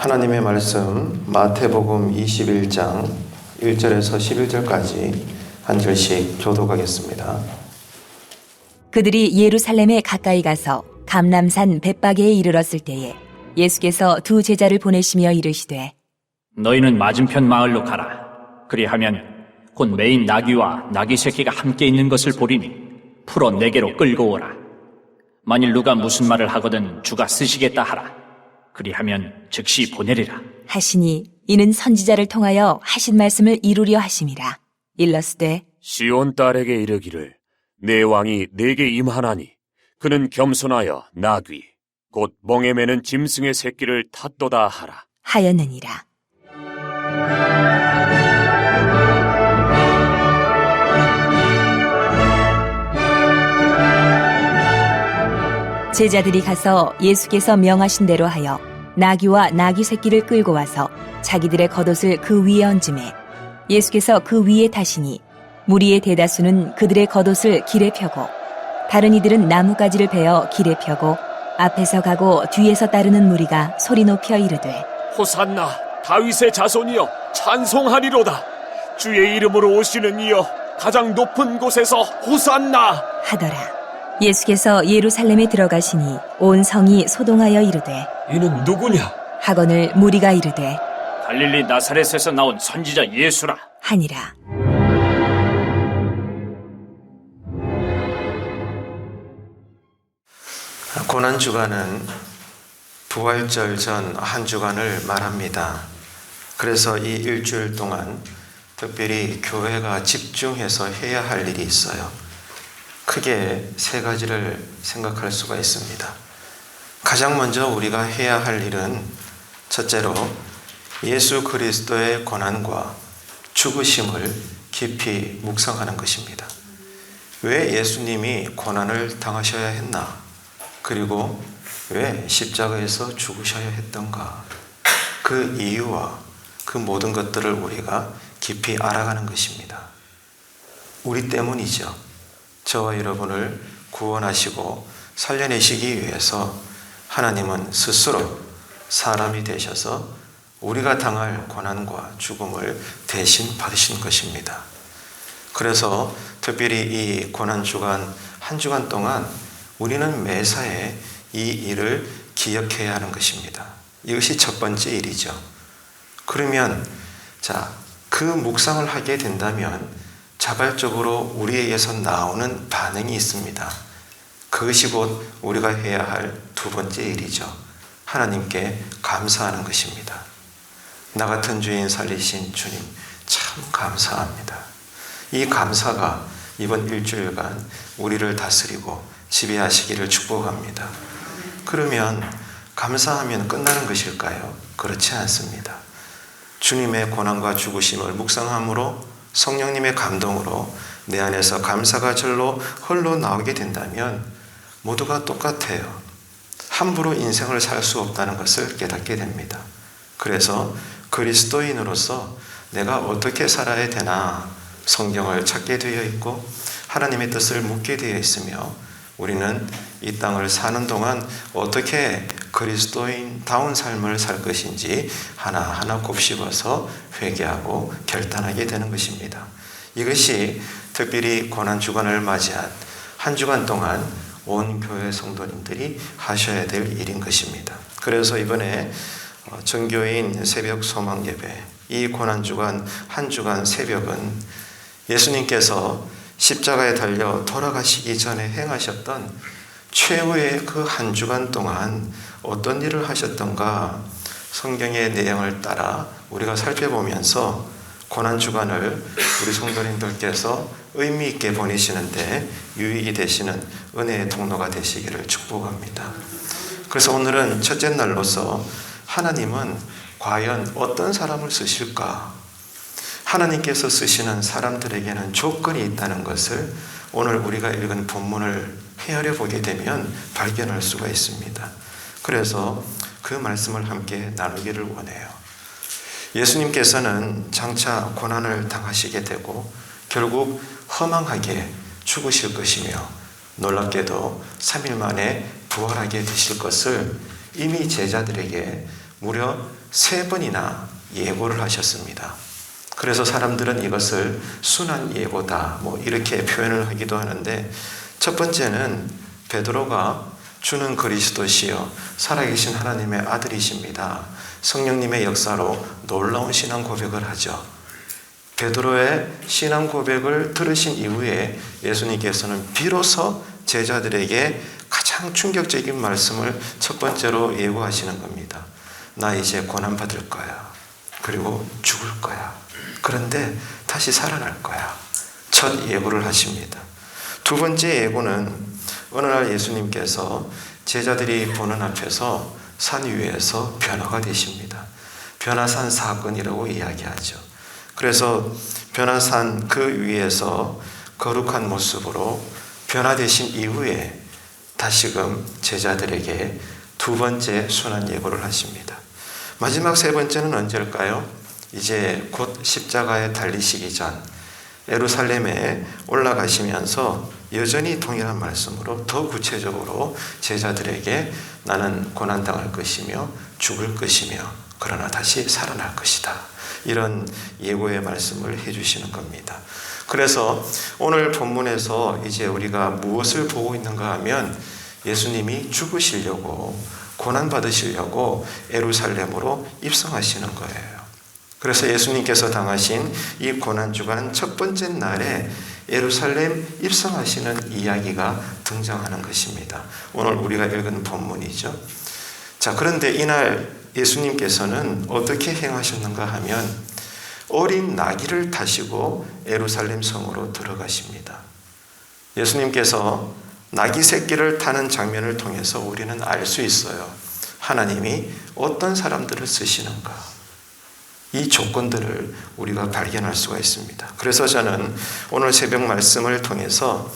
하나님의 말씀 마태복음 21장 1절에서 11절까지 한 절씩 교독하겠습니다. 그들이 예루살렘에 가까이 가서 감람산 벳바게에 이르렀을 때에 예수께서 두 제자를 보내시며 이르시되 너희는 맞은편 마을로 가라. 그리하면 곧 매인 나귀와 나귀 새끼가 함께 있는 것을 보리니 풀어 내게로 끌고 오라. 만일 누가 무슨 말을 하거든 주가 쓰시겠다 하라. 그리하면 즉시 보내리라. 하시니 이는 선지자를 통하여 하신 말씀을 이루려 하심이라. 일러스되 시온 딸에게 이르기를 내 왕이 내게 임하나니 그는 겸손하여 나귀 곧 멍에 매는 짐승의 새끼를 탔도다 하라. 하였느니라. 제자들이 가서 예수께서 명하신 대로 하여 나귀와 나귀 새끼를 끌고 와서 자기들의 겉옷을 그 위에 얹음에 예수께서 그 위에 타시니 무리의 대다수는 그들의 겉옷을 길에 펴고 다른 이들은 나뭇가지를 베어 길에 펴고 앞에서 가고 뒤에서 따르는 무리가 소리 높여 이르되 호산나 다윗의 자손이여 찬송하리로다. 주의 이름으로 오시는 이여 가장 높은 곳에서 호산나 하더라. 예수께서 예루살렘에 들어가시니 온 성이 소동하여 이르되 이는 누구냐? 하거늘 무리가 이르되 갈릴리 나사렛에서 나온 선지자 예수라. 하니라. 고난주간은 부활절 전 한 주간을 말합니다. 그래서 이 일주일 동안 특별히 교회가 집중해서 해야 할 일이 있어요. 크게 세 가지를 생각할 수가 있습니다. 가장 먼저 우리가 해야 할 일은 첫째로 예수 그리스도의 고난과 죽으심을 깊이 묵상하는 것입니다. 왜 예수님이 고난을 당하셔야 했나? 그리고 왜 십자가에서 죽으셔야 했던가? 그 이유와 그 모든 것들을 우리가 깊이 알아가는 것입니다. 우리 때문이죠. 저와 여러분을 구원하시고 살려내시기 위해서 하나님은 스스로 사람이 되셔서 우리가 당할 고난과 죽음을 대신 받으신 것입니다. 그래서 특별히 이 고난주간 한 주간 동안 우리는 매사에 이 일을 기억해야 하는 것입니다. 이것이 첫 번째 일이죠. 그러면 그 묵상을 하게 된다면 자발적으로 우리에게서 나오는 반응이 있습니다. 그것이 곧 우리가 해야 할 두 번째 일이죠. 하나님께 감사하는 것입니다. 나 같은 죄인 살리신 주님 참 감사합니다. 이 감사가 이번 일주일간 우리를 다스리고 지배하시기를 축복합니다. 그러면 감사하면 끝나는 것일까요? 그렇지 않습니다. 주님의 고난과 죽으심을 묵상함으로 성령님의 감동으로 내 안에서 감사가 절로 흘러나오게 된다면 모두가 똑같아요. 함부로 인생을 살 수 없다는 것을 깨닫게 됩니다. 그래서 그리스도인으로서 내가 어떻게 살아야 되나 성경을 찾게 되어 있고 하나님의 뜻을 묻게 되어 있으며 우리는 이 땅을 사는 동안 어떻게 그리스도인다운 삶을 살 것인지 하나하나 곱씹어서 회개하고 결단하게 되는 것입니다. 이것이 특별히 고난주간을 맞이한 한 주간 동안 온 교회 성도님들이 하셔야 될 일인 것입니다. 그래서 이번에 정교인 새벽 소망예배, 이 고난주간 한 주간 새벽은 예수님께서 십자가에 달려 돌아가시기 전에 행하셨던 최후의 그 한 주간 동안 어떤 일을 하셨던가 성경의 내용을 따라 우리가 살펴보면서 고난주간을 우리 성도님들께서 의미 있게 보내시는데 유익이 되시는 은혜의 통로가 되시기를 축복합니다. 그래서 오늘은 첫째 날로서 하나님은 과연 어떤 사람을 쓰실까? 하나님께서 쓰시는 사람들에게는 조건이 있다는 것을 오늘 우리가 읽은 본문을 헤아려 보게 되면 발견할 수가 있습니다. 그래서 그 말씀을 함께 나누기를 원해요. 예수님께서는 장차 고난을 당하시게 되고 결국 허망하게 죽으실 것이며 놀랍게도 3일 만에 부활하게 되실 것을 이미 제자들에게 무려 3번이나 예고를 하셨습니다. 그래서 사람들은 이것을 순한 예고다 이렇게 표현을 하기도 하는데, 첫 번째는 베드로가 주는 그리스도시여 살아계신 하나님의 아들이십니다. 성령님의 역사로 놀라운 신앙 고백을 하죠. 베드로의 신앙 고백을 들으신 이후에 예수님께서는 비로소 제자들에게 가장 충격적인 말씀을 첫 번째로 예고하시는 겁니다. 나 이제 고난받을 거야. 그리고 죽을 거야. 그런데 다시 살아날 거야. 첫 예고를 하십니다. 두 번째 예고는 어느 날 예수님께서 제자들이 보는 앞에서 산 위에서 변화가 되십니다. 변화산 사건이라고 이야기하죠. 그래서 변화산 그 위에서 거룩한 모습으로 변화되신 이후에 다시금 제자들에게 두 번째 순환 예고를 하십니다. 마지막 세 번째는 언제일까요? 이제 곧 십자가에 달리시기 전 예루살렘에 올라가시면서 여전히 동일한 말씀으로 더 구체적으로 제자들에게 나는 고난당할 것이며 죽을 것이며 그러나 다시 살아날 것이다. 이런 예고의 말씀을 해주시는 겁니다. 그래서 오늘 본문에서 이제 우리가 무엇을 보고 있는가 하면 예수님이 죽으시려고 고난받으시려고 예루살렘으로 입성하시는 거예요. 그래서 예수님께서 당하신 이 고난주간 첫 번째 날에 예루살렘 입성하시는 이야기가 등장하는 것입니다. 오늘 우리가 읽은 본문이죠. 자, 그런데 이날 예수님께서는 어떻게 행하셨는가 하면 어린 나귀를 타시고 예루살렘 성으로 들어가십니다. 예수님께서 나귀 새끼를 타는 장면을 통해서 우리는 알 수 있어요. 하나님이 어떤 사람들을 쓰시는가. 이 조건들을 우리가 발견할 수가 있습니다. 그래서 저는 오늘 새벽 말씀을 통해서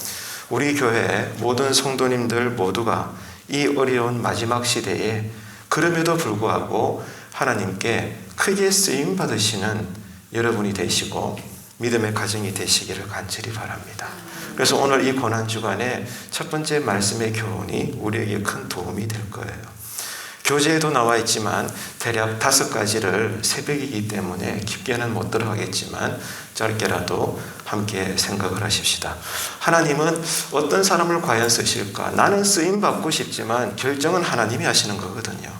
우리 교회 모든 성도님들 모두가 이 어려운 마지막 시대에 그럼에도 불구하고 하나님께 크게 쓰임 받으시는 여러분이 되시고 믿음의 가정이 되시기를 간절히 바랍니다. 그래서 오늘 이 고난주간에 첫 번째 말씀의 교훈이 우리에게 큰 도움이 될 거예요. 교재에도 나와 있지만 대략 5가지를 새벽이기 때문에 깊게는 못 들어가겠지만 짧게라도 함께 생각을 하십시다. 하나님은 어떤 사람을 과연 쓰실까? 나는 쓰임받고 싶지만 결정은 하나님이 하시는 거거든요.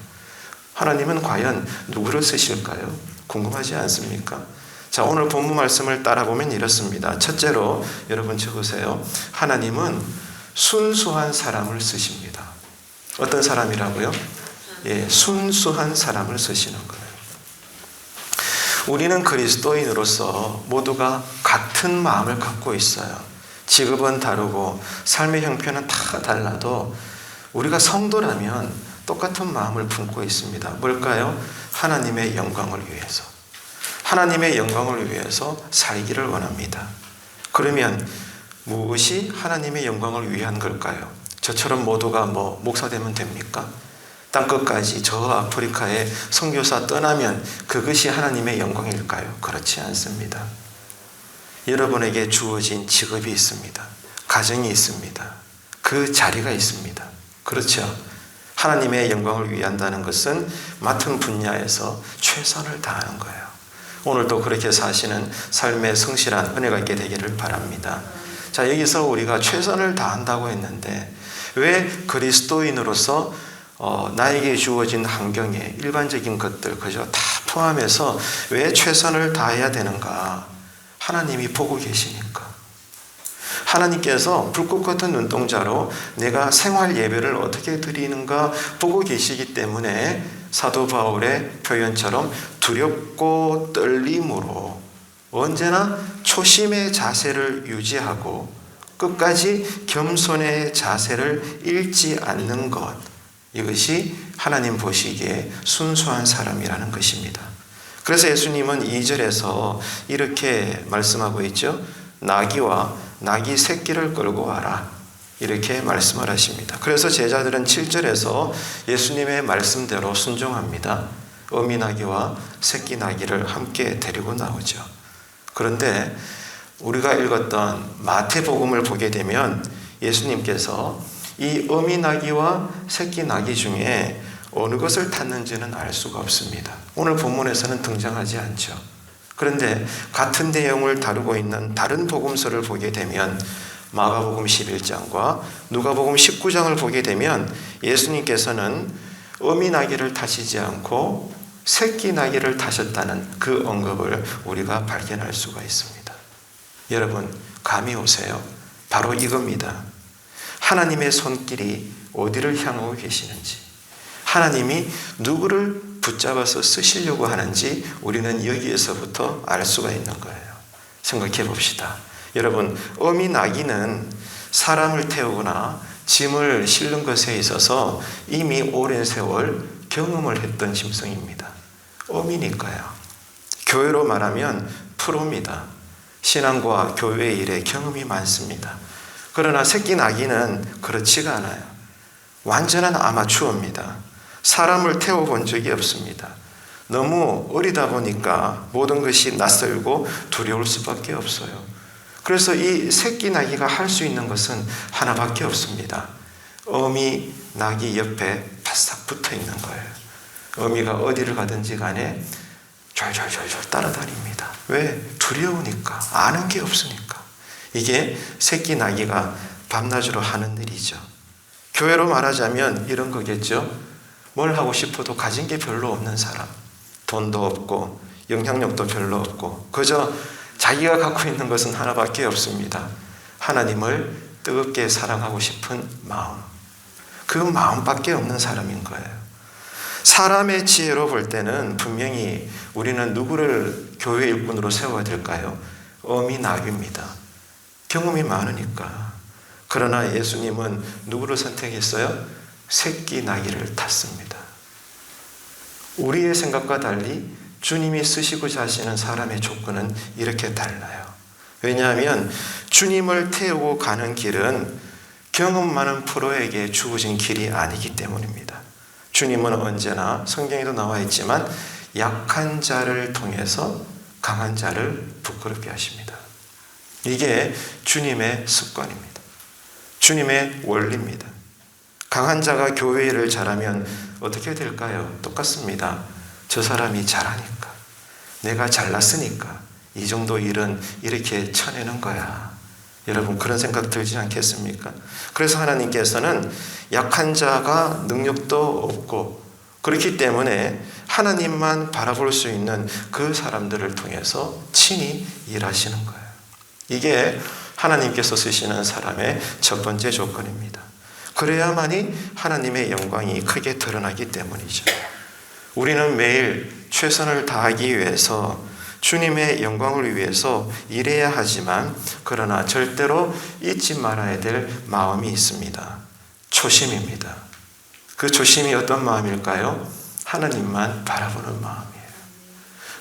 하나님은 과연 누구를 쓰실까요? 궁금하지 않습니까? 자, 오늘 본문 말씀을 따라보면 이렇습니다. 첫째로 여러분 적으세요. 하나님은 순수한 사람을 쓰십니다. 어떤 사람이라고요? 순수한 사람을 쓰시는 거예요. 우리는 그리스도인으로서 모두가 같은 마음을 갖고 있어요. 직업은 다르고 삶의 형편은 다 달라도 우리가 성도라면 똑같은 마음을 품고 있습니다. 뭘까요? 하나님의 영광을 위해서. 하나님의 영광을 위해서 살기를 원합니다. 그러면 무엇이 하나님의 영광을 위한 걸까요? 저처럼 모두가 목사 되면 됩니까? 땅끝까지 저 아프리카에 선교사 떠나면 그것이 하나님의 영광일까요? 그렇지 않습니다. 여러분에게 주어진 직업이 있습니다. 가정이 있습니다. 그 자리가 있습니다. 그렇죠? 하나님의 영광을 위한다는 것은 맡은 분야에서 최선을 다하는 거예요. 오늘도 그렇게 사시는 삶의 성실한 은혜가 있게 되기를 바랍니다. 자, 여기서 우리가 최선을 다한다고 했는데 왜 그리스도인으로서 나에게 주어진 환경에 일반적인 것들 그저 다 포함해서 왜 최선을 다해야 되는가? 하나님이 보고 계시니까. 하나님께서 불꽃 같은 눈동자로 내가 생활 예배를 어떻게 드리는가 보고 계시기 때문에 사도 바울의 표현처럼 두렵고 떨림으로 언제나 초심의 자세를 유지하고 끝까지 겸손의 자세를 잃지 않는 것, 이것이 하나님 보시기에 순수한 사람이라는 것입니다. 그래서 예수님은 2절에서 이렇게 말씀하고 있죠. 나귀와 나귀 새끼를 끌고 와라. 이렇게 말씀을 하십니다. 그래서 제자들은 7절에서 예수님의 말씀대로 순종합니다. 어미 나귀와 새끼 나귀를 함께 데리고 나오죠. 그런데 우리가 읽었던 마태복음을 보게 되면 예수님께서 이 어미 나귀와 새끼 나귀 중에 어느 것을 탔는지는 알 수가 없습니다. 오늘 본문에서는 등장하지 않죠. 그런데 같은 내용을 다루고 있는 다른 복음서를 보게 되면 마가복음 11장과 누가복음 19장을 보게 되면 예수님께서는 어미 나귀를 타시지 않고 새끼 나귀를 타셨다는 그 언급을 우리가 발견할 수가 있습니다. 여러분, 감이 오세요? 바로 이겁니다. 하나님의 손길이 어디를 향하고 계시는지, 하나님이 누구를 붙잡아서 쓰시려고 하는지 우리는 여기에서부터 알 수가 있는 거예요. 생각해 봅시다. 여러분, 어미 나귀는 사람을 태우거나 짐을 실는 것에 있어서 이미 오랜 세월 경험을 했던 짐승입니다. 어미니까요. 교회로 말하면 프로입니다. 신앙과 교회 일에 경험이 많습니다. 그러나 새끼 나귀는 그렇지가 않아요. 완전한 아마추어입니다. 사람을 태워본 적이 없습니다. 너무 어리다 보니까 모든 것이 낯설고 두려울 수밖에 없어요. 그래서 이 새끼 나귀가 할 수 있는 것은 하나밖에 없습니다. 어미 나귀 옆에 바싹 붙어 있는 거예요. 어미가 어디를 가든지 간에 졸졸졸졸 따라다닙니다. 왜? 두려우니까. 아는 게 없으니까. 이게 새끼 나귀가 밤낮으로 하는 일이죠. 교회로 말하자면 이런 거겠죠. 뭘 하고 싶어도 가진 게 별로 없는 사람. 돈도 없고 영향력도 별로 없고 그저 자기가 갖고 있는 것은 하나밖에 없습니다. 하나님을 뜨겁게 사랑하고 싶은 마음. 그 마음밖에 없는 사람인 거예요. 사람의 지혜로 볼 때는 분명히 우리는 누구를 교회 일꾼으로 세워야 될까요? 어미 나귀입니다. 경험이 많으니까. 그러나 예수님은 누구를 선택했어요? 새끼 나귀를 탔습니다. 우리의 생각과 달리 주님이 쓰시고자 하시는 사람의 조건은 이렇게 달라요. 왜냐하면 주님을 태우고 가는 길은 경험 많은 프로에게 주어진 길이 아니기 때문입니다. 주님은 언제나 성경에도 나와 있지만 약한 자를 통해서 강한 자를 부끄럽게 하십니다. 이게 주님의 습관입니다. 주님의 원리입니다. 강한 자가 교회 일을 잘하면 어떻게 될까요? 똑같습니다. 저 사람이 잘하니까, 내가 잘났으니까 이 정도 일은 이렇게 쳐내는 거야. 여러분 그런 생각 들지 않겠습니까? 그래서 하나님께서는 약한 자가 능력도 없고 그렇기 때문에 하나님만 바라볼 수 있는 그 사람들을 통해서 친히 일하시는 거예요. 이게 하나님께서 쓰시는 사람의 첫 번째 조건입니다. 그래야만이 하나님의 영광이 크게 드러나기 때문이죠. 우리는 매일 최선을 다하기 위해서 주님의 영광을 위해서 일해야 하지만 그러나 절대로 잊지 말아야 될 마음이 있습니다. 초심입니다. 그 초심이 어떤 마음일까요? 하나님만 바라보는 마음이에요.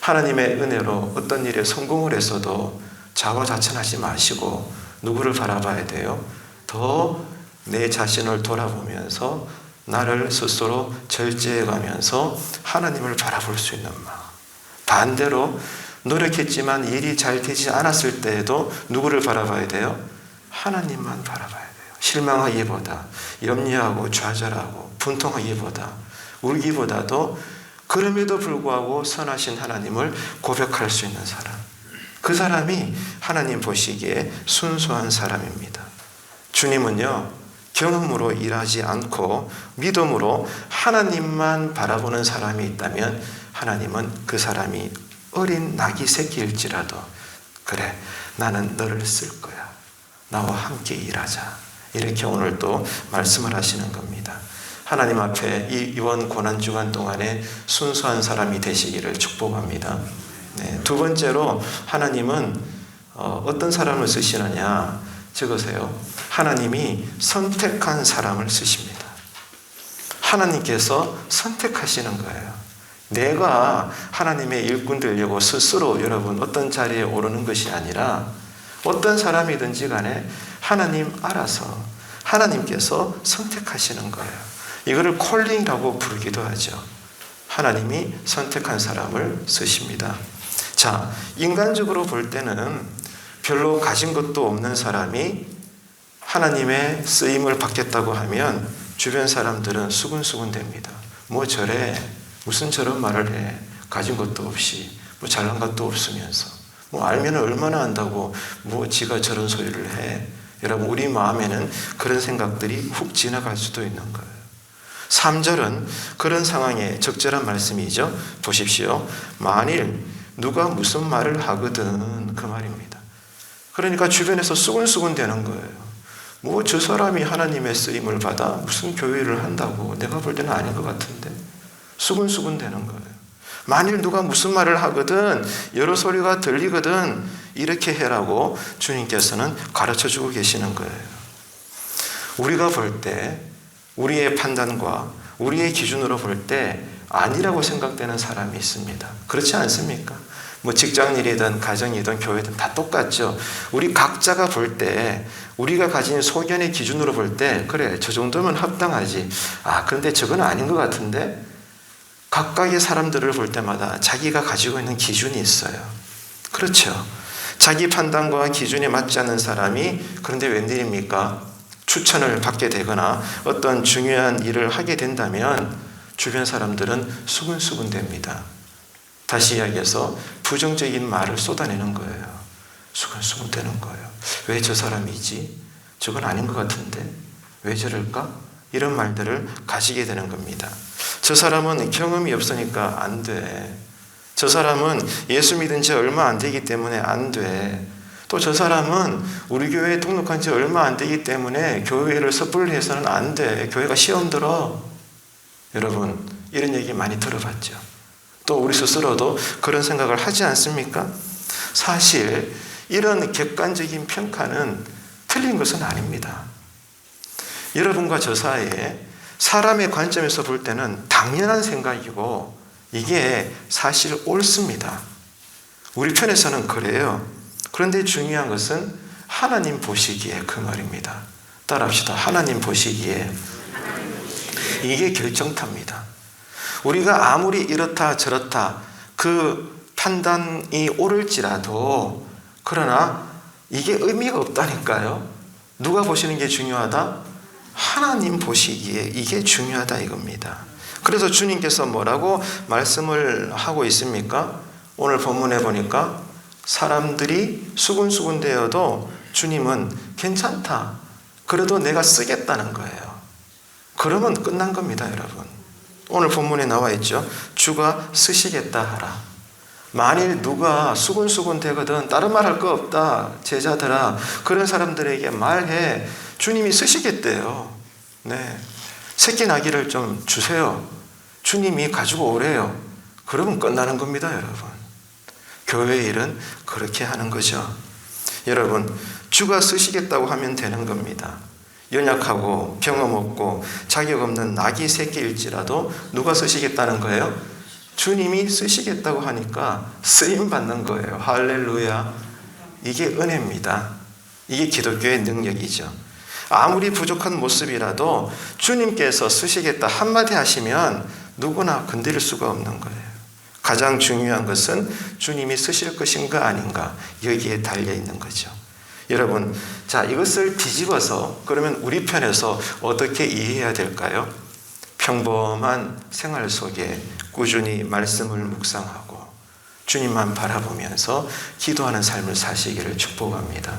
하나님의 은혜로 어떤 일에 성공을 했어도 자화자찬하지 마시고 누구를 바라봐야 돼요? 더 내 자신을 돌아보면서 나를 스스로 절제해가면서 하나님을 바라볼 수 있는 마음. 반대로 노력했지만 일이 잘 되지 않았을 때에도 누구를 바라봐야 돼요? 하나님만 바라봐야 돼요. 실망하기보다, 염려하고 좌절하고 분통하기보다, 울기보다도 그럼에도 불구하고 선하신 하나님을 고백할 수 있는 사람. 그 사람이 하나님 보시기에 순수한 사람입니다. 주님은요, 경험으로 일하지 않고 믿음으로 하나님만 바라보는 사람이 있다면 하나님은 그 사람이 어린 나귀 새끼일지라도 그래, 나는 너를 쓸 거야. 나와 함께 일하자. 이렇게 오늘 또 말씀을 하시는 겁니다. 하나님 앞에 이 이번 고난주간 동안에 순수한 사람이 되시기를 축복합니다. 네, 두 번째로 하나님은 어떤 사람을 쓰시느냐 적으세요. 하나님이 선택한 사람을 쓰십니다. 하나님께서 선택하시는 거예요. 내가 하나님의 일꾼 되려고 스스로 여러분 어떤 자리에 오르는 것이 아니라 어떤 사람이든지 간에 하나님 알아서 하나님께서 선택하시는 거예요. 이거를 콜링이라고 부르기도 하죠. 하나님이 선택한 사람을 쓰십니다. 자, 인간적으로 볼 때는 별로 가진 것도 없는 사람이 하나님의 쓰임을 받겠다고 하면 주변 사람들은 수근수근 됩니다. 뭐 저래, 무슨 저런 말을 해. 가진 것도 없이, 뭐 잘난 것도 없으면서. 뭐 알면 얼마나 안다고 뭐 지가 저런 소리를 해. 여러분, 우리 마음에는 그런 생각들이 훅 지나갈 수도 있는 거예요. 3절은 그런 상황에 적절한 말씀이죠. 보십시오. 만일 누가 무슨 말을 하거든, 그 말입니다. 그러니까 주변에서 수근수근 되는 거예요. 뭐 저 사람이 하나님의 쓰임을 받아 무슨 교회를 한다고, 내가 볼 때는 아닌 것 같은데. 수근수근 되는 거예요. 만일 누가 무슨 말을 하거든, 여러 소리가 들리거든, 이렇게 해라고 주님께서는 가르쳐주고 계시는 거예요. 우리가 볼 때, 우리의 판단과 우리의 기준으로 볼 때 아니라고 생각되는 사람이 있습니다. 그렇지 않습니까? 뭐 직장일이든 가정이든 교회든 다 똑같죠. 우리 각자가 볼 때, 우리가 가진 소견의 기준으로 볼 때, 그래, 저 정도면 합당하지. 아, 그런데 저건 아닌 것 같은데? 각각의 사람들을 볼 때마다 자기가 가지고 있는 기준이 있어요. 그렇죠. 자기 판단과 기준에 맞지 않는 사람이, 그런데 웬일입니까? 추천을 받게 되거나 어떤 중요한 일을 하게 된다면 주변 사람들은 수근수근 됩니다. 다시 이야기해서 부정적인 말을 쏟아내는 거예요. 수근수근 되는 거예요. 왜 저 사람이지? 저건 아닌 것 같은데? 왜 저럴까? 이런 말들을 가지게 되는 겁니다. 저 사람은 경험이 없으니까 안 돼. 저 사람은 예수 믿은 지 얼마 안 되기 때문에 안 돼. 또 저 사람은 우리 교회에 등록한 지 얼마 안 되기 때문에 교회를 섣불리 해서는 안 돼. 교회가 시험 들어. 여러분, 이런 얘기 많이 들어봤죠. 또 우리 스스로도 그런 생각을 하지 않습니까? 사실 이런 객관적인 평가는 틀린 것은 아닙니다. 여러분과 저 사이에 사람의 관점에서 볼 때는 당연한 생각이고 이게 사실 옳습니다. 우리 편에서는 그래요. 그런데 중요한 것은 하나님 보시기에 그 말입니다. 따라합시다. 하나님 보시기에 이게 결정타입니다. 우리가 아무리 이렇다 저렇다 그 판단이 옳을지라도 그러나 이게 의미가 없다니까요. 누가 보시는 게 중요하다? 하나님 보시기에 이게 중요하다 이겁니다. 그래서 주님께서 뭐라고 말씀을 하고 있습니까? 오늘 본문에 보니까 사람들이 수군수군 되어도 주님은 괜찮다. 그래도 내가 쓰겠다는 거예요. 그러면 끝난 겁니다, 여러분. 오늘 본문에 나와 있죠. 주가 쓰시겠다 하라. 만일 누가 수군수군 되거든 다른 말 할 거 없다. 제자들아, 그런 사람들에게 말해. 주님이 쓰시겠대요. 네, 새끼 나귀를 좀 주세요. 주님이 가지고 오래요. 그러면 끝나는 겁니다, 여러분. 교회 일은 그렇게 하는 거죠. 여러분, 주가 쓰시겠다고 하면 되는 겁니다. 연약하고 경험 없고 자격 없는 나귀 새끼일지라도 누가 쓰시겠다는 거예요? 주님이 쓰시겠다고 하니까 쓰임 받는 거예요. 할렐루야. 이게 은혜입니다. 이게 기독교의 능력이죠. 아무리 부족한 모습이라도 주님께서 쓰시겠다 한마디 하시면 누구나 건드릴 수가 없는 거예요. 가장 중요한 것은 주님이 쓰실 것인가 아닌가, 여기에 달려있는 거죠. 여러분, 자, 이것을 뒤집어서 그러면 우리 편에서 어떻게 이해해야 될까요? 평범한 생활 속에 꾸준히 말씀을 묵상하고 주님만 바라보면서 기도하는 삶을 사시기를 축복합니다.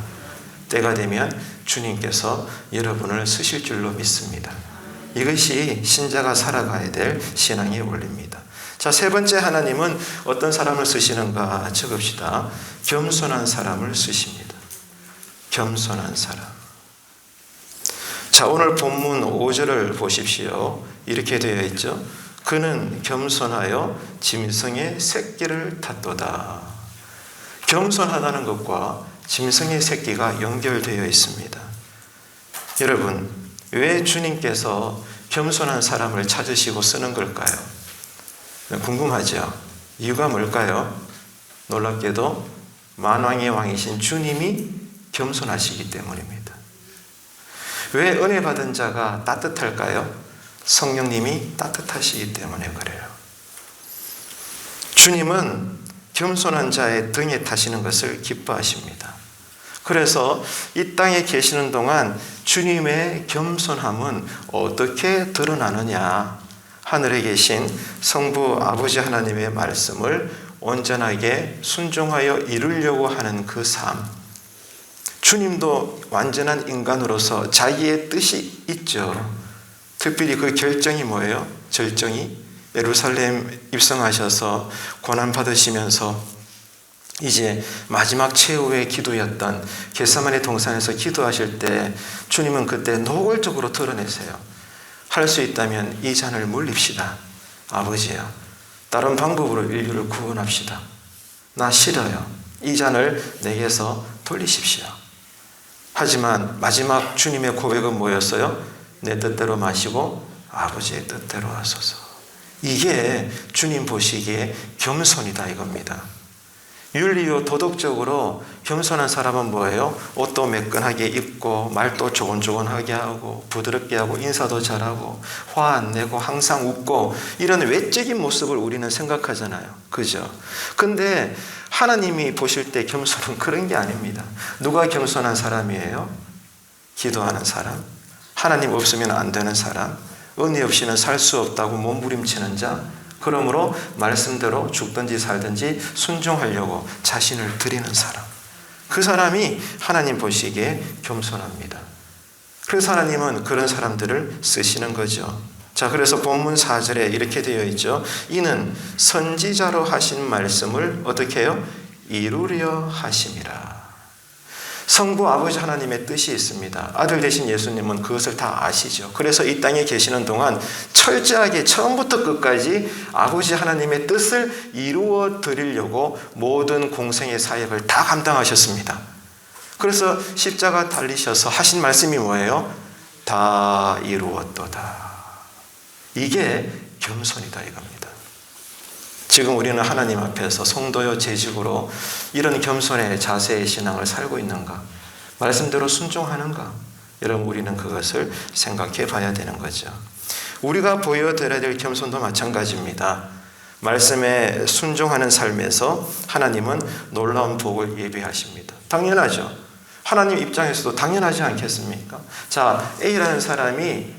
때가 되면 주님께서 여러분을 쓰실 줄로 믿습니다. 이것이 신자가 살아가야 될 신앙의 원리입니다. 자, 세 번째, 하나님은 어떤 사람을 쓰시는가 적읍시다. 겸손한 사람을 쓰십니다. 겸손한 사람. 자, 오늘 본문 5절을 보십시오. 이렇게 되어 있죠. 그는 겸손하여 짐승의 새끼를 탔도다. 겸손하다는 것과 짐승의 새끼가 연결되어 있습니다. 여러분, 왜 주님께서 겸손한 사람을 찾으시고 쓰는 걸까요? 궁금하죠? 이유가 뭘까요? 놀랍게도 만왕의 왕이신 주님이 겸손하시기 때문입니다. 왜 은혜 받은 자가 따뜻할까요? 성령님이 따뜻하시기 때문에 그래요. 주님은 겸손한 자의 등에 타시는 것을 기뻐하십니다. 그래서 이 땅에 계시는 동안 주님의 겸손함은 어떻게 드러나느냐? 하늘에 계신 성부 아버지 하나님의 말씀을 온전하게 순종하여 이루려고 하는 그 삶. 주님도 완전한 인간으로서 자기의 뜻이 있죠. 특별히 그 결정이 뭐예요? 절정이 예루살렘 입성하셔서 고난 받으시면서 이제 마지막 최후의 기도였던 겟세마네 동산에서 기도하실 때 주님은 그때 노골적으로 드러내세요. 할 수 있다면 이 잔을 물립시다. 아버지요, 다른 방법으로 인류를 구원합시다. 나 싫어요. 이 잔을 내게서 돌리십시오. 하지만 마지막 주님의 고백은 뭐였어요? 내 뜻대로 마시고 아버지의 뜻대로 하소서. 이게 주님 보시기에 겸손이다 이겁니다. 윤리요 도덕적으로 겸손한 사람은 뭐예요? 옷도 매끈하게 입고 말도 조곤조곤하게 하고 부드럽게 하고 인사도 잘하고 화 안 내고 항상 웃고 이런 외적인 모습을 우리는 생각하잖아요. 그죠? 근데 하나님이 보실 때 겸손은 그런 게 아닙니다. 누가 겸손한 사람이에요? 기도하는 사람, 하나님 없으면 안 되는 사람, 은혜 없이는 살 수 없다고 몸부림치는 자, 그러므로 말씀대로 죽든지 살든지 순종하려고 자신을 드리는 사람. 그 사람이 하나님 보시기에 겸손합니다. 그래서 하나님은 그런 사람들을 쓰시는 거죠. 자, 그래서 본문 4절에 이렇게 되어 있죠. 이는 선지자로 하신 말씀을 어떻게 해요? 이루려 하심이라. 성부 아버지 하나님의 뜻이 있습니다. 아들 되신 예수님은 그것을 다 아시죠. 그래서 이 땅에 계시는 동안 철저하게 처음부터 끝까지 아버지 하나님의 뜻을 이루어 드리려고 모든 공생의 사역을 다 감당하셨습니다. 그래서 십자가 달리셔서 하신 말씀이 뭐예요? 다 이루었도다. 이게 겸손이다 이겁니다. 지금 우리는 하나님 앞에서 성도요 재직으로 이런 겸손의 자세의 신앙을 살고 있는가? 말씀대로 순종하는가? 여러분 우리는 그것을 생각해 봐야 되는 거죠. 우리가 보여드려야 될 겸손도 마찬가지입니다. 말씀에 순종하는 삶에서 하나님은 놀라운 복을 예비하십니다. 당연하죠. 하나님 입장에서도 당연하지 않겠습니까? 자, A라는 사람이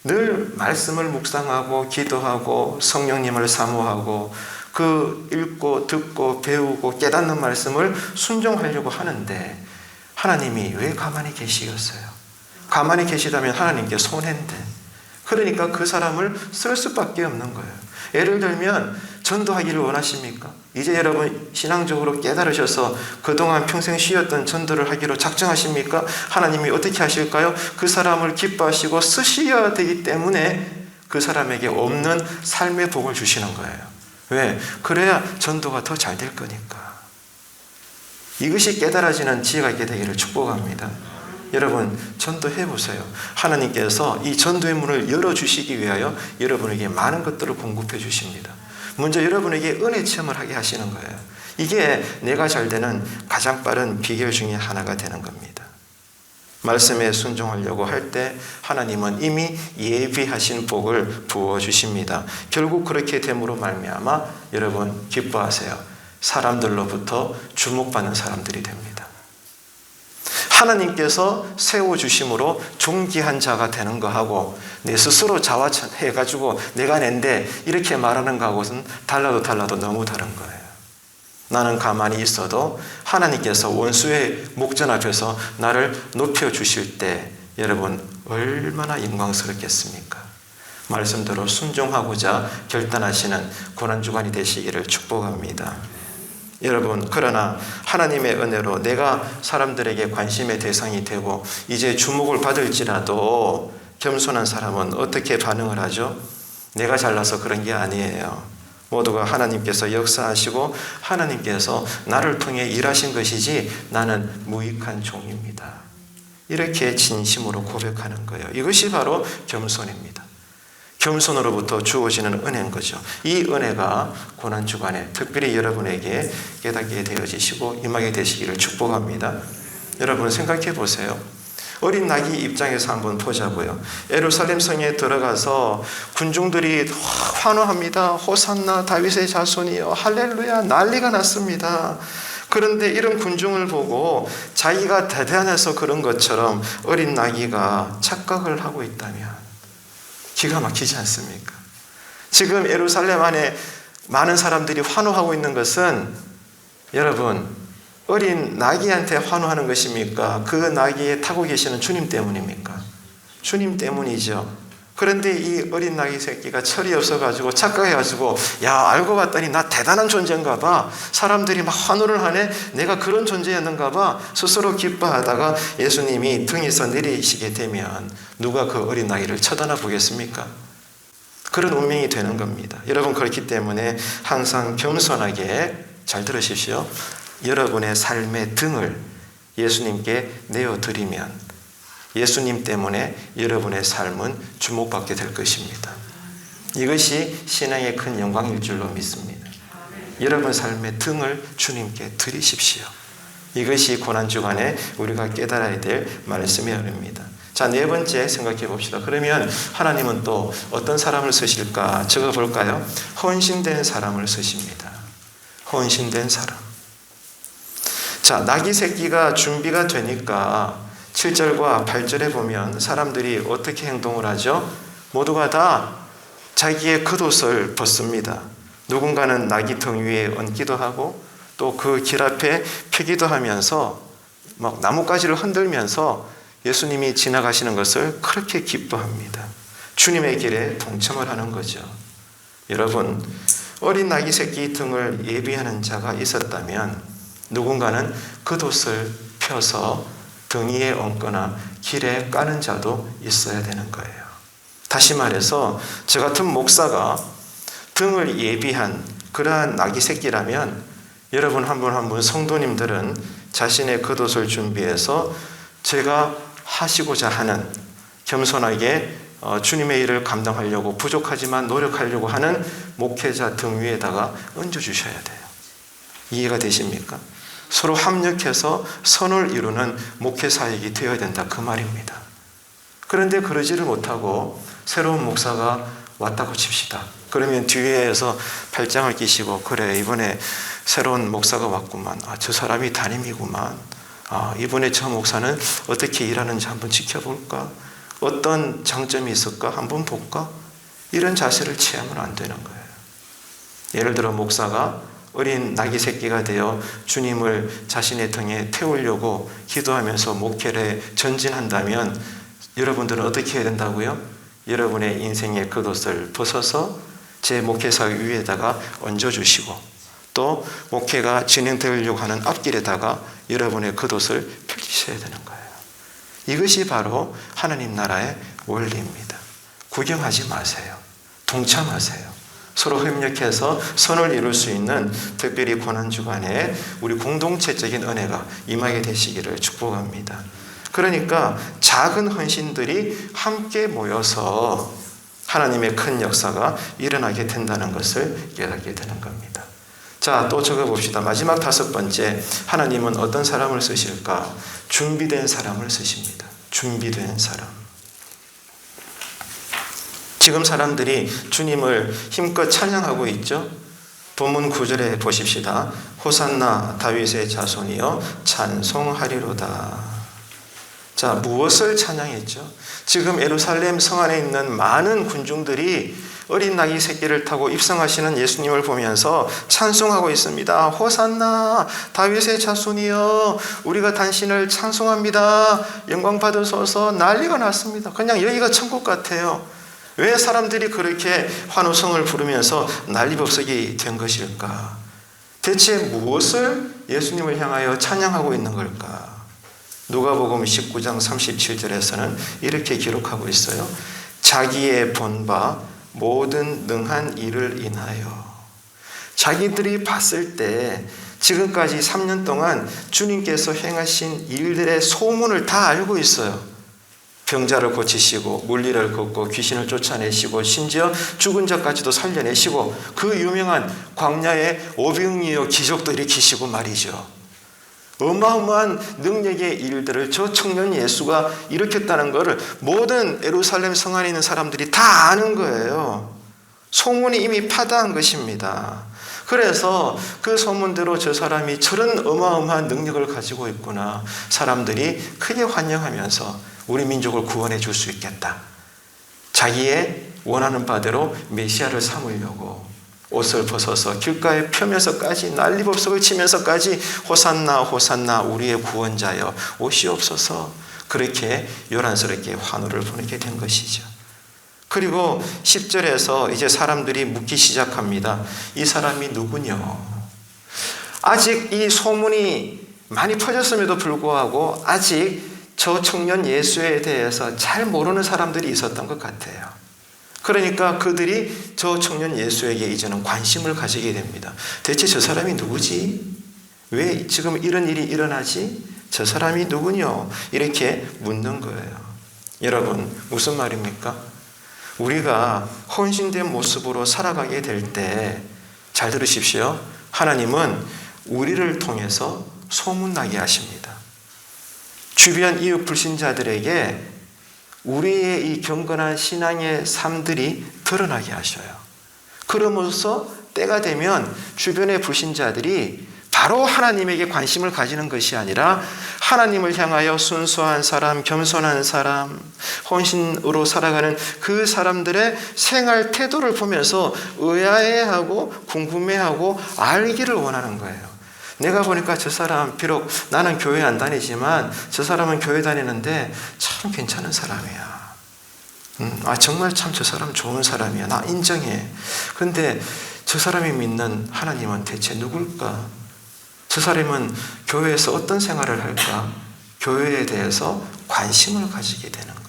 늘 말씀을 묵상하고 기도하고 성령님을 사모하고 그 읽고 듣고 배우고 깨닫는 말씀을 순종하려고 하는데 하나님이 왜 가만히 계시겠어요? 가만히 계시다면 하나님께 손해인데. 그러니까 그 사람을 쓸 수밖에 없는 거예요. 예를 들면 전도하기를 원하십니까? 이제 여러분 신앙적으로 깨달으셔서 그동안 평생 쉬었던 전도를 하기로 작정하십니까? 하나님이 어떻게 하실까요? 그 사람을 기뻐하시고 쓰셔야 되기 때문에 그 사람에게 없는 삶의 복을 주시는 거예요. 왜? 그래야 전도가 더 잘 될 거니까. 이것이 깨달아지는 지혜가 있게 되기를 축복합니다. 여러분 전도해 보세요. 하나님께서 이 전도의 문을 열어주시기 위하여 여러분에게 많은 것들을 공급해 주십니다. 먼저 여러분에게 은혜 체험을 하게 하시는 거예요. 이게 내가 잘 되는 가장 빠른 비결 중에 하나가 되는 겁니다. 말씀에 순종하려고 할 때 하나님은 이미 예비하신 복을 부어주십니다. 결국 그렇게 됨으로 말미암아 여러분 기뻐하세요. 사람들로부터 주목받는 사람들이 됩니다. 하나님께서 세워주심으로 존귀한 자가 되는 거하고 내 스스로 자화해가지고 내가 낸데 이렇게 말하는 거하고는 달라도 너무 다른 거예요. 나는 가만히 있어도 하나님께서 원수의 목전 앞에서 나를 높여주실 때 여러분 얼마나 영광스럽겠습니까? 말씀대로 순종하고자 결단하시는 고난주간이 되시기를 축복합니다. 여러분 그러나 하나님의 은혜로 내가 사람들에게 관심의 대상이 되고 이제 주목을 받을지라도 겸손한 사람은 어떻게 반응을 하죠? 내가 잘나서 그런 게 아니에요. 모두가 하나님께서 역사하시고 하나님께서 나를 통해 일하신 것이지 나는 무익한 종입니다. 이렇게 진심으로 고백하는 거예요. 이것이 바로 겸손입니다. 겸손으로부터 주어지는 은혜인 거죠. 이 은혜가 고난주간에 특별히 여러분에게 깨닫게 되어지시고 임하게 되시기를 축복합니다. 여러분 생각해 보세요. 어린 나귀 입장에서 한번 보자고요. 예루살렘 성에 들어가서 군중들이 환호합니다. 호산나 다윗의 자손이여 할렐루야 난리가 났습니다. 그런데 이런 군중을 보고 자기가 대단해서 그런 것처럼 어린 나귀가 착각을 하고 있다면 기가 막히지 않습니까? 지금 예루살렘 안에 많은 사람들이 환호하고 있는 것은 여러분 어린 나귀한테 환호하는 것입니까? 그 나귀에 타고 계시는 주님 때문입니까? 주님 때문이죠. 그런데 이 어린 나귀 새끼가 철이 없어가지고 착각해가지고 야 알고 봤더니 나 대단한 존재인가 봐. 사람들이 막 환호를 하네. 내가 그런 존재였는가 봐. 스스로 기뻐하다가 예수님이 등에서 내리시게 되면 누가 그 어린 나귀를 쳐다나 보겠습니까? 그런 운명이 되는 겁니다. 여러분 그렇기 때문에 항상 겸손하게 잘 들으십시오. 여러분의 삶의 등을 예수님께 내어드리면 예수님 때문에 여러분의 삶은 주목받게 될 것입니다. 이것이 신앙의 큰 영광일 줄로 믿습니다. 여러분 삶의 등을 주님께 드리십시오. 이것이 고난주간에 우리가 깨달아야 될 말씀이 아닙니다. 자, 네 번째 생각해 봅시다. 그러면 하나님은 또 어떤 사람을 쓰실까? 적어볼까요? 헌신된 사람을 쓰십니다. 헌신된 사람. 자, 나귀 새끼가 준비가 되니까 7절과 8절에 보면 사람들이 어떻게 행동을 하죠? 모두가 다 자기의 겉옷을 벗습니다. 누군가는 나귀 등 위에 얹기도 하고 또 그 길 앞에 펴기도 하면서 막 나뭇가지를 흔들면서 예수님이 지나가시는 것을 그렇게 기뻐합니다. 주님의 길에 동참을 하는 거죠. 여러분, 어린 나귀 새끼 등을 예비하는 자가 있었다면 누군가는 겉옷을 펴서 등 위에 얹거나 길에 까는 자도 있어야 되는 거예요. 다시 말해서 저 같은 목사가 등을 예비한 그러한 나귀 새끼라면 여러분 한 분 한 분 성도님들은 자신의 겉옷을 준비해서 제가 하시고자 하는 겸손하게 주님의 일을 감당하려고 부족하지만 노력하려고 하는 목회자 등 위에다가 얹어주셔야 돼요. 이해가 되십니까? 서로 합력해서 선을 이루는 목회 사역이 되어야 된다 그 말입니다. 그런데 그러지를 못하고 새로운 목사가 왔다고 칩시다. 그러면 뒤에서 팔짱을 끼시고 그래 이번에 새로운 목사가 왔구만. 저 사람이 담임이구만. 이번에 저 목사는 어떻게 일하는지 한번 지켜볼까? 어떤 장점이 있을까? 한번 볼까? 이런 자세를 취하면 안 되는 거예요. 예를 들어 목사가 어린 나귀 새끼가 되어 주님을 자신의 등에 태우려고 기도하면서 목회를 전진한다면 여러분들은 어떻게 해야 된다고요? 여러분의 인생의 겉옷을 벗어서 제 목회사역 위에다가 얹어주시고 또 목회가 진행되려고 하는 앞길에다가 여러분의 겉옷을 펼치셔야 되는 거예요. 이것이 바로 하나님 나라의 원리입니다. 구경하지 마세요. 동참하세요. 서로 협력해서 선을 이룰 수 있는 특별히 고난주간에 우리 공동체적인 은혜가 임하게 되시기를 축복합니다. 그러니까 작은 헌신들이 함께 모여서 하나님의 큰 역사가 일어나게 된다는 것을 깨닫게 되는 겁니다. 자, 또 적어봅시다. 마지막 5번째, 하나님은 어떤 사람을 쓰실까? 준비된 사람을 쓰십니다. 준비된 사람. 지금 사람들이 주님을 힘껏 찬양하고 있죠. 본문 9절에 보십시다. 호산나 다윗의 자손이여 찬송하리로다. 자, 무엇을 찬양했죠? 지금 예루살렘 성 안에 있는 많은 군중들이 어린 나귀 새끼를 타고 입성하시는 예수님을 보면서 찬송하고 있습니다. 호산나 다윗의 자손이여 우리가 당신을 찬송합니다. 영광 받으소서. 난리가 났습니다. 그냥 여기가 천국 같아요. 왜 사람들이 그렇게 환호성을 부르면서 난리법석이 된 것일까? 대체 무엇을 예수님을 향하여 찬양하고 있는 걸까? 누가복음 19장 37절에서는 이렇게 기록하고 있어요. 자기의 본 바 모든 능한 일을 인하여. 자기들이 봤을 때 지금까지 3년 동안 주님께서 행하신 일들의 소문을 다 알고 있어요. 병자를 고치시고 물리를 걷고 귀신을 쫓아내시고 심지어 죽은 자까지도 살려내시고 그 유명한 광야의 오병이어 기적도 일으키시고 말이죠. 어마어마한 능력의 일들을 저 청년 예수가 일으켰다는 것을 모든 예루살렘 성 안에 있는 사람들이 다 아는 거예요. 소문이 이미 파다한 것입니다. 그래서 그 소문대로 저 사람이 저런 어마어마한 능력을 가지고 있구나. 사람들이 크게 환영하면서 우리 민족을 구원해 줄 수 있겠다. 자기의 원하는 바대로 메시아를 삼으려고 옷을 벗어서 길가에 펴면서까지 난리법석을 치면서까지 호산나 호산나 우리의 구원자여 오시옵소서 그렇게 요란스럽게 환호를 보내게 된 것이죠. 그리고 10절에서 이제 사람들이 묻기 시작합니다. 이 사람이 누구냐? 아직 이 소문이 많이 퍼졌음에도 불구하고 아직 저 청년 예수에 대해서 잘 모르는 사람들이 있었던 것 같아요. 그러니까 그들이 저 청년 예수에게 이제는 관심을 가지게 됩니다. 대체 저 사람이 누구지? 왜 지금 이런 일이 일어나지? 저 사람이 누구냐? 이렇게 묻는 거예요. 여러분, 무슨 말입니까? 우리가 헌신된 모습으로 살아가게 될 때 잘 들으십시오. 하나님은 우리를 통해서 소문나게 하십니다. 주변 이웃 불신자들에게 우리의 이 경건한 신앙의 삶들이 드러나게 하셔요. 그러면서 때가 되면 주변의 불신자들이 바로 하나님에게 관심을 가지는 것이 아니라 하나님을 향하여 순수한 사람, 겸손한 사람, 헌신으로 살아가는 그 사람들의 생활 태도를 보면서 의아해하고 궁금해하고 알기를 원하는 거예요. 내가 보니까 저 사람 비록 나는 교회 안 다니지만 저 사람은 교회 다니는데 참 괜찮은 사람이야. 정말 참 저 사람 좋은 사람이야. 나 인정해. 그런데 저 사람이 믿는 하나님은 대체 누굴까? 저 사람은 교회에서 어떤 생활을 할까? 교회에 대해서 관심을 가지게 되는 거예요.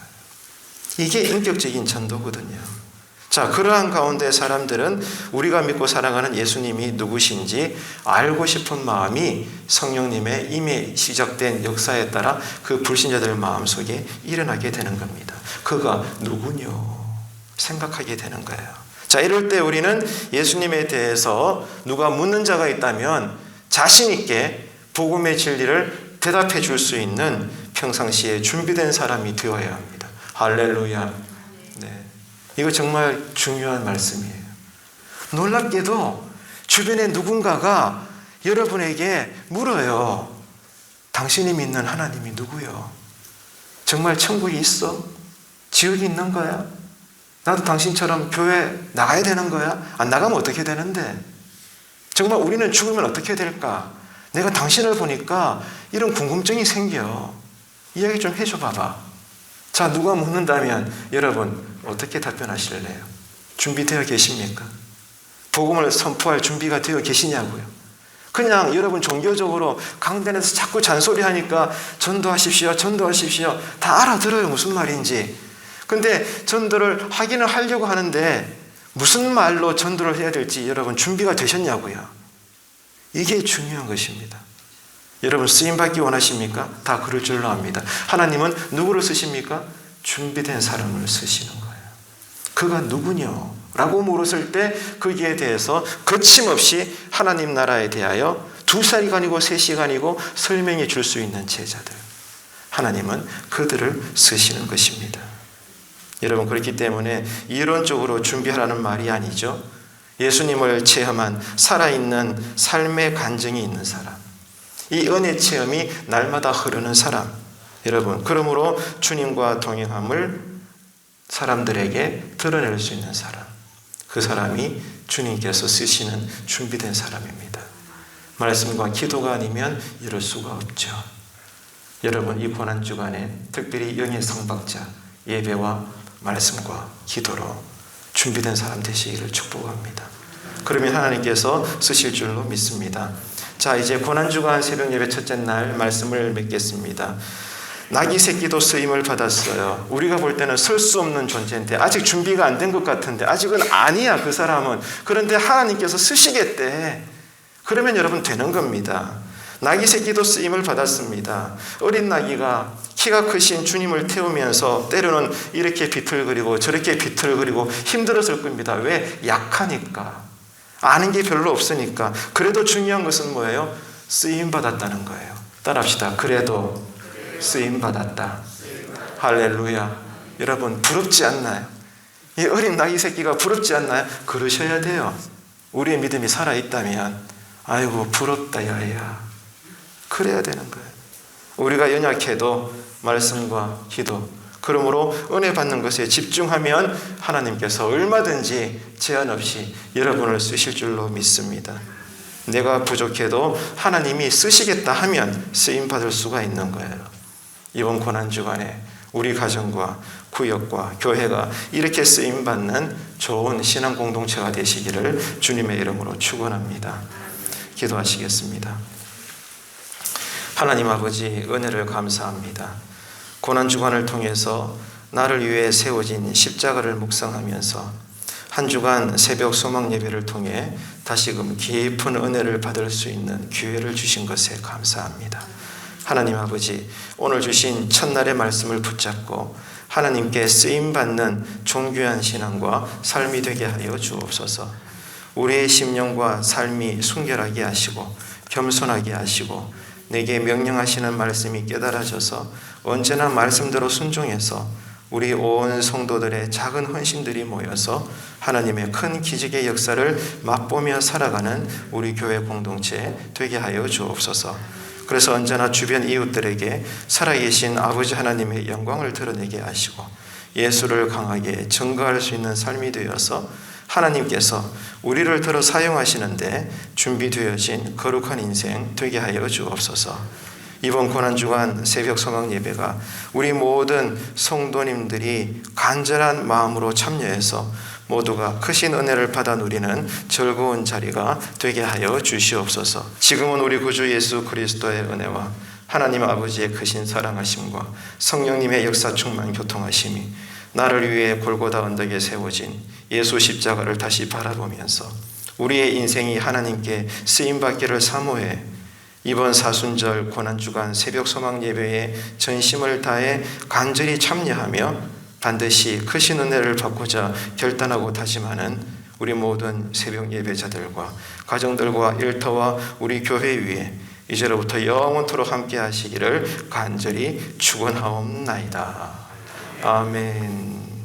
이게 인격적인 전도거든요. 자, 그러한 가운데 사람들은 우리가 믿고 사랑하는 예수님이 누구신지 알고 싶은 마음이 성령님의 이미 시작된 역사에 따라 그 불신자들 마음속에 일어나게 되는 겁니다. 그가 누구뇨? 생각하게 되는 거예요. 자, 이럴 때 우리는 예수님에 대해서 누가 묻는 자가 있다면 자신 있게 복음의 진리를 대답해 줄 수 있는 평상시에 준비된 사람이 되어야 합니다. 할렐루야. 네. 이거 정말 중요한 말씀이에요. 놀랍게도 주변에 누군가가 여러분에게 물어요. 당신이 믿는 하나님이 누구요? 정말 천국이 있어? 지옥이 있는 거야? 나도 당신처럼 교회 나가야 되는 거야? 안 나가면 어떻게 되는데? 정말 우리는 죽으면 어떻게 될까? 내가 당신을 보니까 이런 궁금증이 생겨. 이야기 좀 해줘 봐봐. 자, 누가 묻는다면 여러분 어떻게 답변하실래요? 준비되어 계십니까? 복음을 선포할 준비가 되어 계시냐고요? 그냥 여러분 종교적으로 강단에서 자꾸 잔소리하니까 전도하십시오, 전도하십시오. 다 알아들어요, 무슨 말인지. 근데 전도를 하기는 하려고 하는데 무슨 말로 전도를 해야 될지 여러분 준비가 되셨냐고요? 이게 중요한 것입니다. 여러분 쓰임받기 원하십니까? 다 그럴 줄로 압니다. 하나님은 누구를 쓰십니까? 준비된 사람을 쓰시는 거예요. 그가 누구냐? 라고 물었을 때 거기에 대해서 거침없이 하나님 나라에 대하여 2시간이고 3시간이고 설명해 줄 수 있는 제자들. 하나님은 그들을 쓰시는 것입니다. 여러분 그렇기 때문에 이론적으로 준비하라는 말이 아니죠. 예수님을 체험한 살아있는 삶의 간증이 있는 사람, 이 은혜 체험이 날마다 흐르는 사람, 여러분 그러므로 주님과 동행함을 사람들에게 드러낼 수 있는 사람, 그 사람이 주님께서 쓰시는 준비된 사람입니다. 말씀과 기도가 아니면 이럴 수가 없죠. 여러분 이 고난주간에 특별히 영의 성박자 예배와 말씀과 기도로 준비된 사람 되시기를 축복합니다. 그러면 하나님께서 쓰실 줄로 믿습니다. 자, 이제 고난주간 새벽 예배 첫째 날 말씀을 맺겠습니다. 나귀 새끼도 쓰임을 받았어요. 우리가 볼 때는 설 수 없는 존재인데 아직 준비가 안 된 것 같은데 아직은 아니야 그 사람은. 그런데 하나님께서 쓰시겠대. 그러면 여러분 되는 겁니다. 나귀 새끼도 쓰임을 받았습니다. 어린 나귀가 키가 크신 주님을 태우면서 때로는 이렇게 비틀거리고 저렇게 비틀거리고 힘들었을 겁니다. 왜? 약하니까. 아는 게 별로 없으니까. 그래도 중요한 것은 뭐예요? 쓰임 받았다는 거예요. 따라합시다. 그래도 쓰임 받았다. 할렐루야. 여러분 부럽지 않나요? 이 어린 나귀 새끼가 부럽지 않나요? 그러셔야 돼요. 우리의 믿음이 살아있다면 아이고 부럽다 야야. 그래야 되는 거예요. 우리가 연약해도 말씀과 기도 그러므로 은혜 받는 것에 집중하면 하나님께서 얼마든지 제한 없이 여러분을 쓰실 줄로 믿습니다. 내가 부족해도 하나님이 쓰시겠다 하면 쓰임받을 수가 있는 거예요. 이번 고난주간에 우리 가정과 구역과 교회가 이렇게 쓰임받는 좋은 신앙 공동체가 되시기를 주님의 이름으로 축원합니다. 기도하시겠습니다. 하나님 아버지, 은혜를 감사합니다. 고난주간을 통해서 나를 위해 세워진 십자가를 묵상하면서 한 주간 새벽 소망 예배를 통해 다시금 깊은 은혜를 받을 수 있는 기회를 주신 것에 감사합니다. 하나님 아버지, 오늘 주신 첫날의 말씀을 붙잡고 하나님께 쓰임받는 존귀한 신앙과 삶이 되게 하여 주옵소서. 우리의 심령과 삶이 순결하게 하시고 겸손하게 하시고 내게 명령하시는 말씀이 깨달아져서 언제나 말씀대로 순종해서 우리 온 성도들의 작은 헌신들이 모여서 하나님의 큰 기적의 역사를 맛보며 살아가는 우리 교회 공동체 되게 하여 주옵소서. 그래서 언제나 주변 이웃들에게 살아계신 아버지 하나님의 영광을 드러내게 하시고 예수를 강하게 증거할 수 있는 삶이 되어서 하나님께서 우리를 들어 사용하시는데 준비되어진 거룩한 인생 되게 하여 주옵소서. 이번 고난주간 새벽 소망 예배가 우리 모든 성도님들이 간절한 마음으로 참여해서 모두가 크신 은혜를 받아 누리는 즐거운 자리가 되게 하여 주시옵소서. 지금은 우리 구주 예수 그리스도의 은혜와 하나님 아버지의 크신 사랑하심과 성령님의 역사 충만 교통하심이 나를 위해 골고다 언덕에 세워진 예수 십자가를 다시 바라보면서 우리의 인생이 하나님께 쓰임받기를 사모해 이번 사순절 고난주간 새벽 소망 예배에 전심을 다해 간절히 참여하며 반드시 크신 은혜를 받고자 결단하고 다짐하는 우리 모든 새벽 예배자들과 가정들과 일터와 우리 교회 위에 이제로부터 영원토록 함께 하시기를 간절히 축원하옵나이다. 아멘.